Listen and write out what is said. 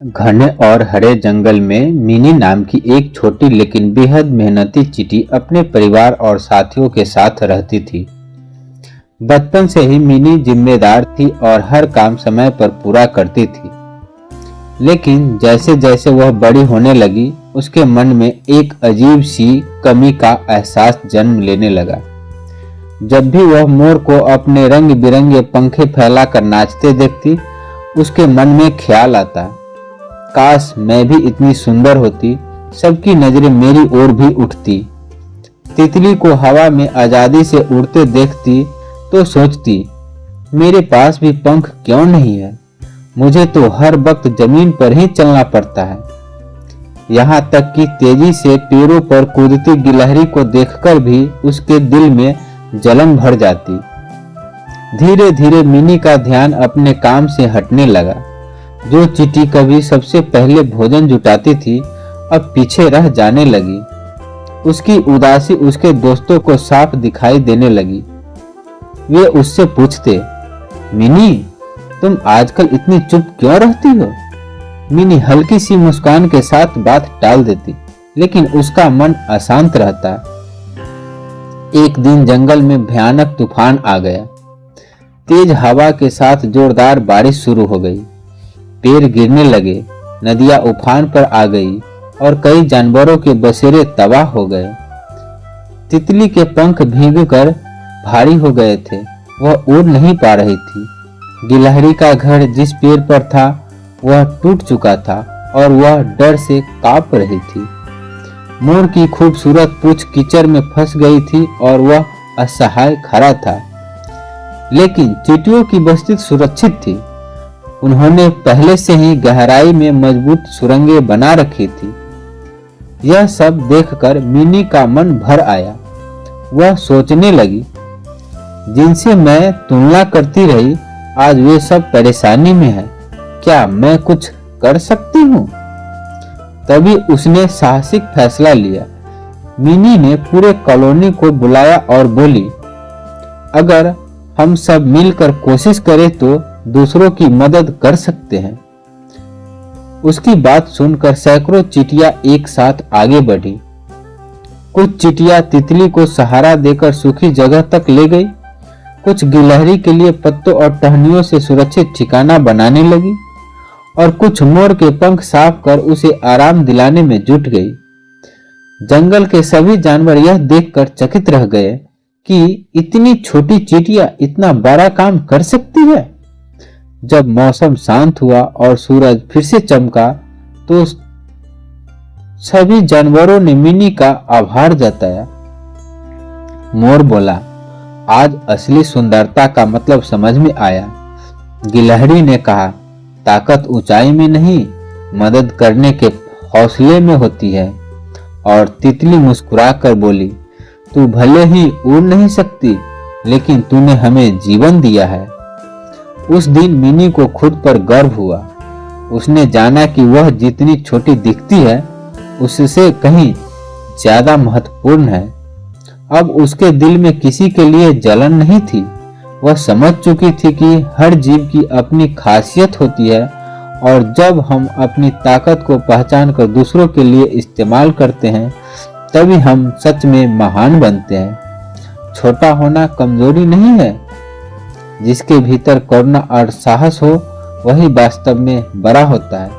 घने और हरे जंगल में मिनी नाम की एक छोटी लेकिन बेहद मेहनती चींटी अपने परिवार और साथियों के साथ रहती थी। बचपन से ही मिनी जिम्मेदार थी और हर काम समय पर पूरा करती थी। लेकिन जैसे जैसे वह बड़ी होने लगी, उसके मन में एक अजीब सी कमी का एहसास जन्म लेने लगा। जब भी वह मोर को अपने रंग बिरंगे पंखे फैलाकर नाचते देखती, उसके मन में ख्याल आता, काश मैं भी इतनी सुंदर होती, सबकी नजरें मेरी ओर भी उठती। तितली को हवा में आजादी से उड़ते देखती तो सोचती, मेरे पास भी पंख क्यों नहीं है, मुझे तो हर वक्त जमीन पर ही चलना पड़ता है। यहाँ तक कि तेजी से पेड़ों पर कूदती गिलहरी को देखकर भी उसके दिल में जलन भर जाती। धीरे धीरे मिनी का ध्यान अपने काम से हटने लगा। जो चींटी कभी सबसे पहले भोजन जुटाती थी, अब पीछे रह जाने लगी। उसकी उदासी उसके दोस्तों को साफ दिखाई देने लगी। वे उससे पूछते, मिनी, तुम आजकल इतनी चुप क्यों रहती हो? मिनी हल्की सी मुस्कान के साथ बात टाल देती, लेकिन उसका मन अशांत रहता। एक दिन जंगल में भयानक तूफान आ गया। तेज हवा के साथ जोरदार बारिश शुरू हो गई। पेड़ गिरने लगे, नदियां उफान पर आ गई और कई जानवरों के बसेरे तबाह हो गए। तितली के पंख भीगकर भारी हो गए थे, वह उड़ नहीं पा रही थी। गिलहरी का घर जिस पेड़ पर था वह टूट चुका था और वह डर से कांप रही थी। मोर की खूबसूरत पूंछ कीचड़ में फंस गई थी और वह असहाय खड़ा था। लेकिन चींटियों की बस्ती सुरक्षित थी। उन्होंने पहले से ही गहराई में मजबूत सुरंगें बना रखी थी। यह सब देखकर मिनी का मन भर आया। वह सोचने लगी, जिनसे मैं तुलना करती रही, आज वे सब परेशानी में हैं। क्या मैं कुछ कर सकती हूँ? तभी उसने साहसिक फैसला लिया। मिनी ने पूरे कॉलोनी को बुलाया और बोली, अगर हम सब मिलकर कोशिश करें तो दूसरों की मदद कर सकते हैं। उसकी बात सुनकर सैकड़ों चींटियां एक साथ आगे बढ़ी। कुछ चींटियां तितली को सहारा देकर सूखी जगह तक ले गई, कुछ गिलहरी के लिए पत्तों और टहनियों से सुरक्षित ठिकाना बनाने लगी और कुछ मोर के पंख साफ कर उसे आराम दिलाने में जुट गई। जंगल के सभी जानवर यह देखकर चकित रह गए कि इतनी छोटी चींटियां इतना बड़ा काम कर सकती है। जब मौसम शांत हुआ और सूरज फिर से चमका तो सभी जानवरों ने मिनी का आभार जताया। मोर बोला, आज असली सुंदरता का मतलब समझ में आया। गिलहरी ने कहा, ताकत ऊंचाई में नहीं, मदद करने के हौसले में होती है। और तितली मुस्कुराकर बोली, तू भले ही उड़ नहीं सकती, लेकिन तूने हमें जीवन दिया है। उस दिन मिनी को खुद पर गर्व हुआ। उसने जाना कि वह जितनी छोटी दिखती है, उससे कहीं ज्यादा महत्वपूर्ण है। अब उसके दिल में किसी के लिए जलन नहीं थी। वह समझ चुकी थी कि हर जीव की अपनी खासियत होती है और जब हम अपनी ताकत को पहचान कर दूसरों के लिए इस्तेमाल करते हैं, तभी हम सच में महान बनते हैं। छोटा होना कमजोरी नहीं है। जिसके भीतर करुणा और साहस हो, वही वास्तव में बड़ा होता है।